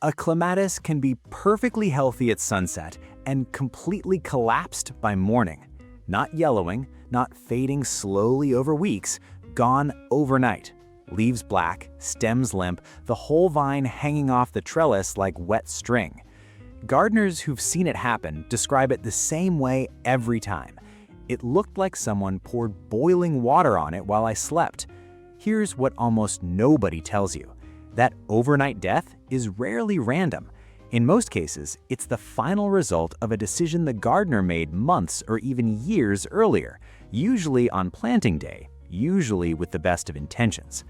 A clematis can be perfectly healthy at sunset and completely collapsed by morning. Not yellowing, not fading slowly over weeks, gone overnight. Leaves black, stems limp, the whole vine hanging off the trellis like wet string. Gardeners who've seen it happen describe it the same way every time. It looked like someone poured boiling water on it while I slept. Here's what almost nobody tells you. That overnight death is rarely random. In most cases, it's the final result of a decision the gardener made months or even years earlier, usually on planting day, usually with the best of intentions.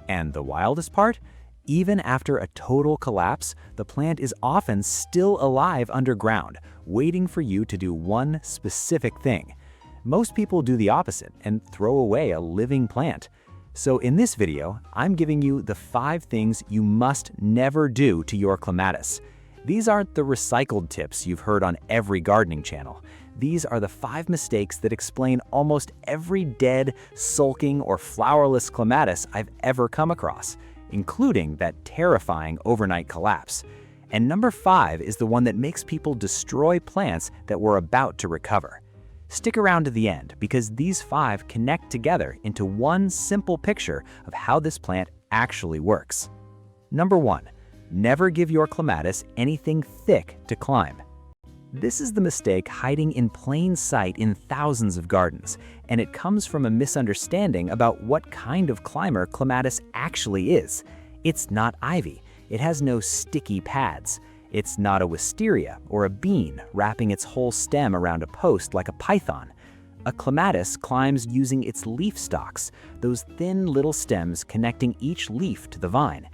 And the wildest part? Even after a total collapse, the plant is often still alive underground, waiting for you to do one specific thing. Most people do the opposite and throw away a living plant. So in this video, I'm giving you the 5 things you must never do to your clematis. These aren't the recycled tips you've heard on every gardening channel. These are the 5 mistakes that explain almost every dead, sulking, or flowerless clematis I've ever come across, including that terrifying overnight collapse. And number 5 is the one that makes people destroy plants that were about to recover. Stick around to the end because these 5 connect together into one simple picture of how this plant actually works. Number 1. Never give your clematis anything thick to climb. This is the mistake hiding in plain sight in thousands of gardens, and it comes from a misunderstanding about what kind of climber clematis actually is. It's not ivy. It has no sticky pads. It's not a wisteria or a bean wrapping its whole stem around a post like a python. A clematis climbs using its leaf stalks, those thin little stems connecting each leaf to the vine.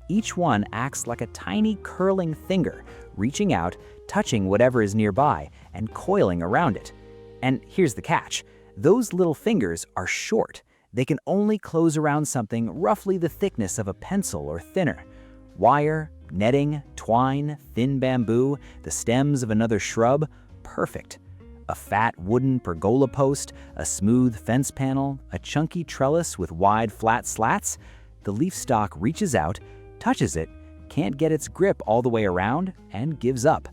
Each one acts like a tiny curling finger, reaching out, touching whatever is nearby, and coiling around it. And here's the catch. Those little fingers are short. They can only close around something roughly the thickness of a pencil or thinner. Wire, netting, twine, thin bamboo, the stems of another shrub, perfect. A fat wooden pergola post, a smooth fence panel, a chunky trellis with wide flat slats. The leaf stalk reaches out, touches it, can't get its grip all the way around, and gives up.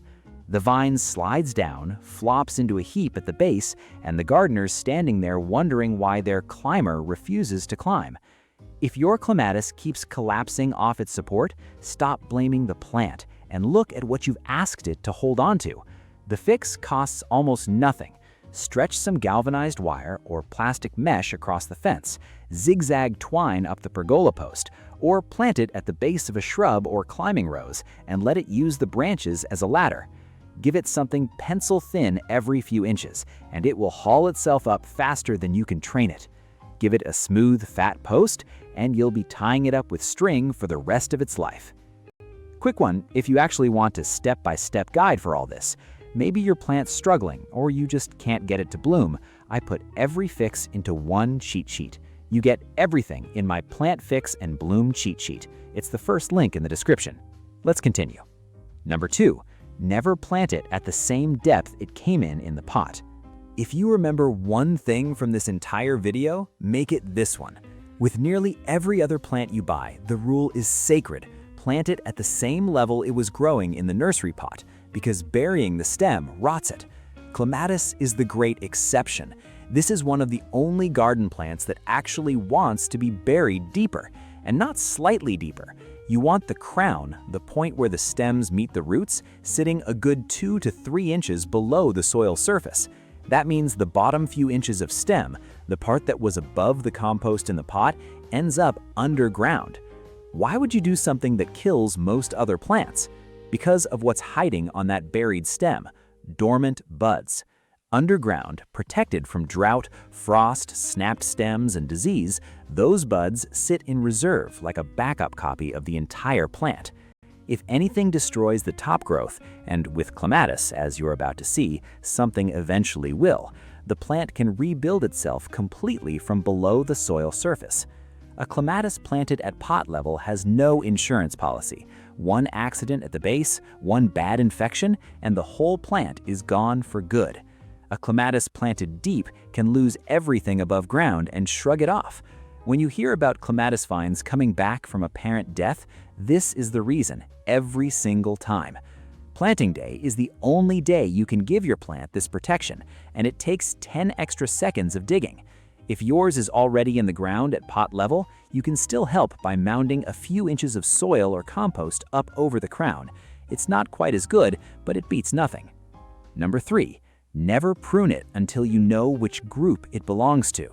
The vine slides down, flops into a heap at the base, and the gardener's standing there wondering why their climber refuses to climb. If your clematis keeps collapsing off its support, stop blaming the plant and look at what you've asked it to hold on to. The fix costs almost nothing. Stretch some galvanized wire or plastic mesh across the fence, zigzag twine up the pergola post, or plant it at the base of a shrub or climbing rose and let it use the branches as a ladder. Give it something pencil thin every few inches, and it will haul itself up faster than you can train it. Give it a smooth, fat post, and you'll be tying it up with string for the rest of its life. Quick one, if you actually want a step-by-step guide for all this. Maybe your plant's struggling, or you just can't get it to bloom. I put every fix into one cheat sheet. You get everything in my Plant Fix and Bloom cheat sheet. It's the first link in the description. Let's continue. Number 2, never plant it at the same depth it came in the pot. If you remember one thing from this entire video, make it this one. With nearly every other plant you buy, the rule is sacred. Plant it at the same level it was growing in the nursery pot, because burying the stem rots it. Clematis is the great exception. This is one of the only garden plants that actually wants to be buried deeper, and not slightly deeper. You want the crown, the point where the stems meet the roots, sitting a good 2 to 3 inches below the soil surface. That means the bottom few inches of stem, the part that was above the compost in the pot, ends up underground. Why would you do something that kills most other plants? Because of what's hiding on that buried stem: dormant buds. Underground, protected from drought, frost, snapped stems, and disease, those buds sit in reserve like a backup copy of the entire plant. If anything destroys the top growth, and with clematis, as you're about to see, something eventually will, the plant can rebuild itself completely from below the soil surface. A clematis planted at pot level has no insurance policy. One accident at the base, one bad infection, and the whole plant is gone for good. A clematis planted deep can lose everything above ground and shrug it off. When you hear about clematis vines coming back from apparent death, This is the reason, every single time. Planting day is the only day you can give your plant this protection, and it takes 10 extra seconds of digging. If yours is already in the ground at pot level, you can still help by mounding a few inches of soil or compost up over the crown. It's not quite as good, but it beats nothing. Number 3, never prune it until you know which group it belongs to.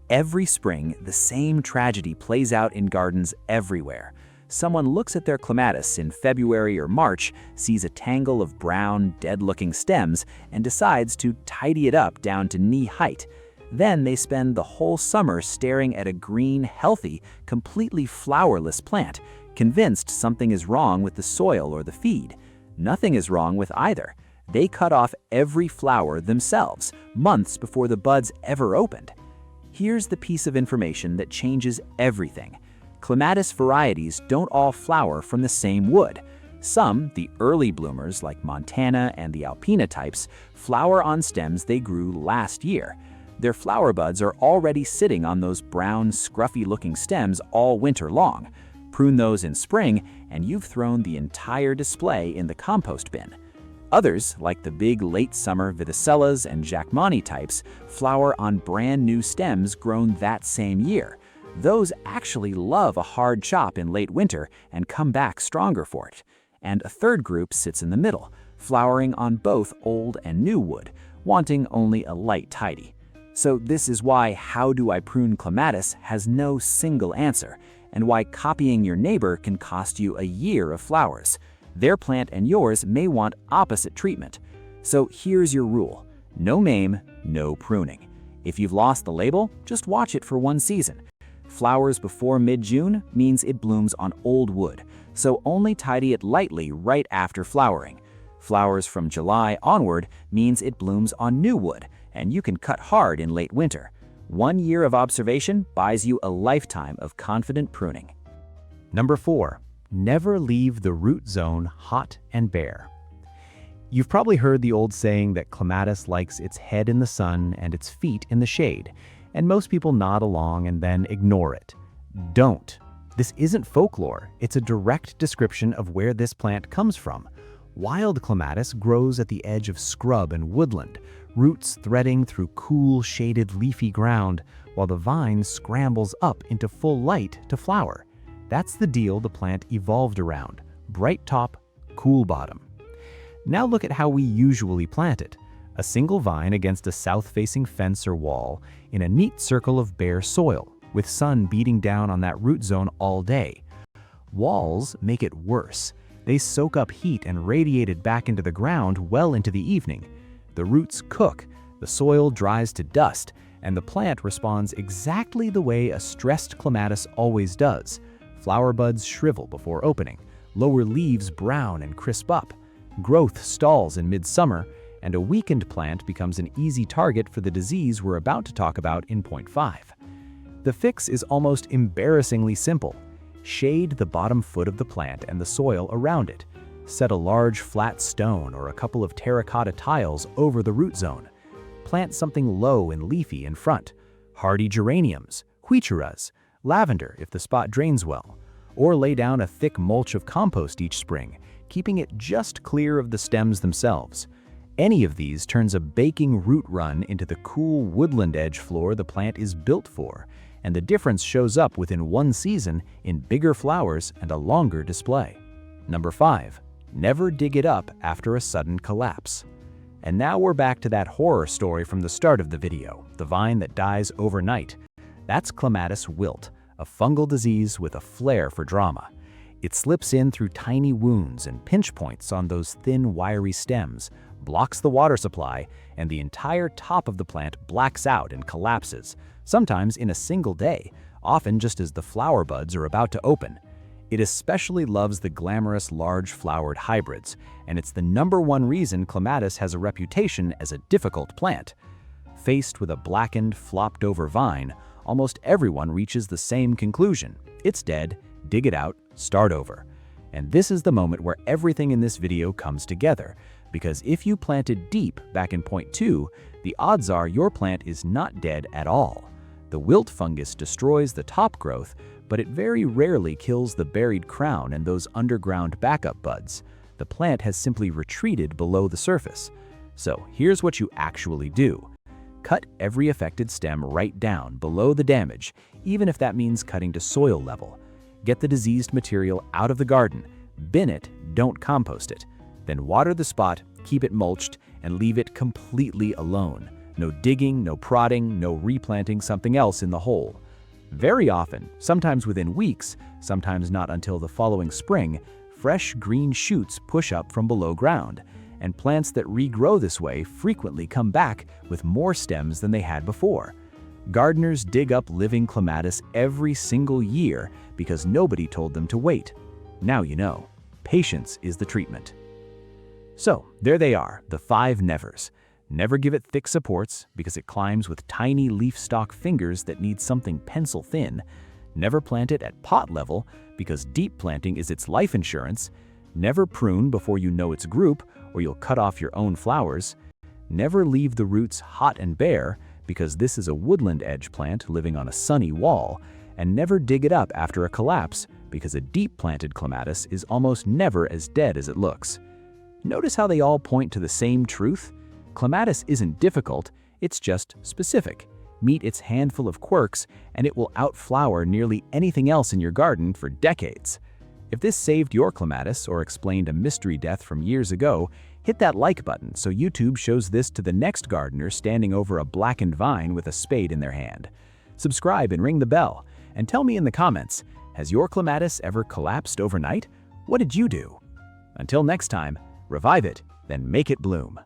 Every spring, the same tragedy plays out in gardens everywhere. Someone looks at their clematis in February or March, sees a tangle of brown, dead-looking stems, and decides to tidy it up down to knee height. Then they spend the whole summer staring at a green, healthy, completely flowerless plant, convinced something is wrong with the soil or the feed. Nothing is wrong with either. They cut off every flower themselves, months before the buds ever opened. Here's the piece of information that changes everything. Clematis varieties don't all flower from the same wood. Some, the early bloomers like Montana and the Alpina types, flower on stems they grew last year. Their flower buds are already sitting on those brown, scruffy-looking stems all winter long. Prune those in spring, and you've thrown the entire display in the compost bin. Others, like the big late-summer Vidacellas and Jackmani types, flower on brand-new stems grown that same year. Those actually love a hard chop in late winter and come back stronger for it. And a third group sits in the middle, flowering on both old and new wood, wanting only a light tidy. So this is why How Do I Prune Clematis has no single answer, and why copying your neighbor can cost you a year of flowers. Their plant and yours may want opposite treatment. So here's your rule: no maim, no pruning. If you've lost the label, just watch it for one season. Flowers before mid-June means it blooms on old wood, so only tidy it lightly right after flowering. Flowers from July onward means it blooms on new wood, and you can cut hard in late winter. 1 year of observation buys you a lifetime of confident pruning. Number 4, never leave the root zone hot and bare. You've probably heard the old saying that clematis likes its head in the sun and its feet in the shade, and most people nod along and then ignore it. Don't. This isn't folklore, it's a direct description of where this plant comes from. Wild clematis grows at the edge of scrub and woodland, roots threading through cool, shaded, leafy ground, while the vine scrambles up into full light to flower. That's the deal the plant evolved around: bright top, cool bottom. Now look at how we usually plant it. A single vine against a south-facing fence or wall in a neat circle of bare soil, with sun beating down on that root zone all day. Walls make it worse. They soak up heat and radiate it back into the ground well into the evening. The roots cook, the soil dries to dust, and the plant responds exactly the way a stressed clematis always does. Flower buds shrivel before opening, lower leaves brown and crisp up, growth stalls in midsummer, and a weakened plant becomes an easy target for the disease we're about to talk about in point 5. The fix is almost embarrassingly simple. Shade the bottom foot of the plant and the soil around it. Set a large flat stone or a couple of terracotta tiles over the root zone. Plant something low and leafy in front: hardy geraniums, huicheras, lavender if the spot drains well, or lay down a thick mulch of compost each spring, keeping it just clear of the stems themselves. Any of these turns a baking root run into the cool woodland edge floor the plant is built for, and the difference shows up within 1 season in bigger flowers and a longer display. Number 5, never dig it up after a sudden collapse. And now we're back to that horror story from the start of the video, the vine that dies overnight. That's clematis wilt, a fungal disease with a flair for drama. It slips in through tiny wounds and pinch points on those thin, wiry stems, blocks the water supply, and the entire top of the plant blacks out and collapses, sometimes in a single day, often just as the flower buds are about to open. It especially loves the glamorous large-flowered hybrids, and it's the #1 reason clematis has a reputation as a difficult plant. Faced with a blackened, flopped-over vine, almost everyone reaches the same conclusion: it's dead, dig it out, start over. And this is the moment where everything in this video comes together, because if you planted deep back in point 2, the odds are your plant is not dead at all. The wilt fungus destroys the top growth, but it very rarely kills the buried crown and those underground backup buds. The plant has simply retreated below the surface. So here's what you actually do. Cut every affected stem right down below the damage, even if that means cutting to soil level. Get the diseased material out of the garden, bin it, don't compost it. Then water the spot, keep it mulched, and leave it completely alone. No digging, no prodding, no replanting something else in the hole. Very often, sometimes within weeks, sometimes not until the following spring, fresh green shoots push up from below ground, and plants that regrow this way frequently come back with more stems than they had before. Gardeners dig up living clematis every single year because nobody told them to wait. Now you know. Patience is the treatment. So, there they are, the 5 nevers. Never give it thick supports because it climbs with tiny leaf stalk fingers that need something pencil thin. Never plant it at pot level because deep planting is its life insurance. Never prune before you know its group or you'll cut off your own flowers. Never leave the roots hot and bare because this is a woodland edge plant living on a sunny wall. And never dig it up after a collapse because a deep planted clematis is almost never as dead as it looks. Notice how they all point to the same truth? Clematis isn't difficult, it's just specific. Meet its handful of quirks and it will outflower nearly anything else in your garden for decades. If this saved your clematis or explained a mystery death from years ago, hit that like button so YouTube shows this to the next gardener standing over a blackened vine with a spade in their hand. Subscribe and ring the bell, and tell me in the comments, has your clematis ever collapsed overnight? What did you do? Until next time, revive it, then make it bloom.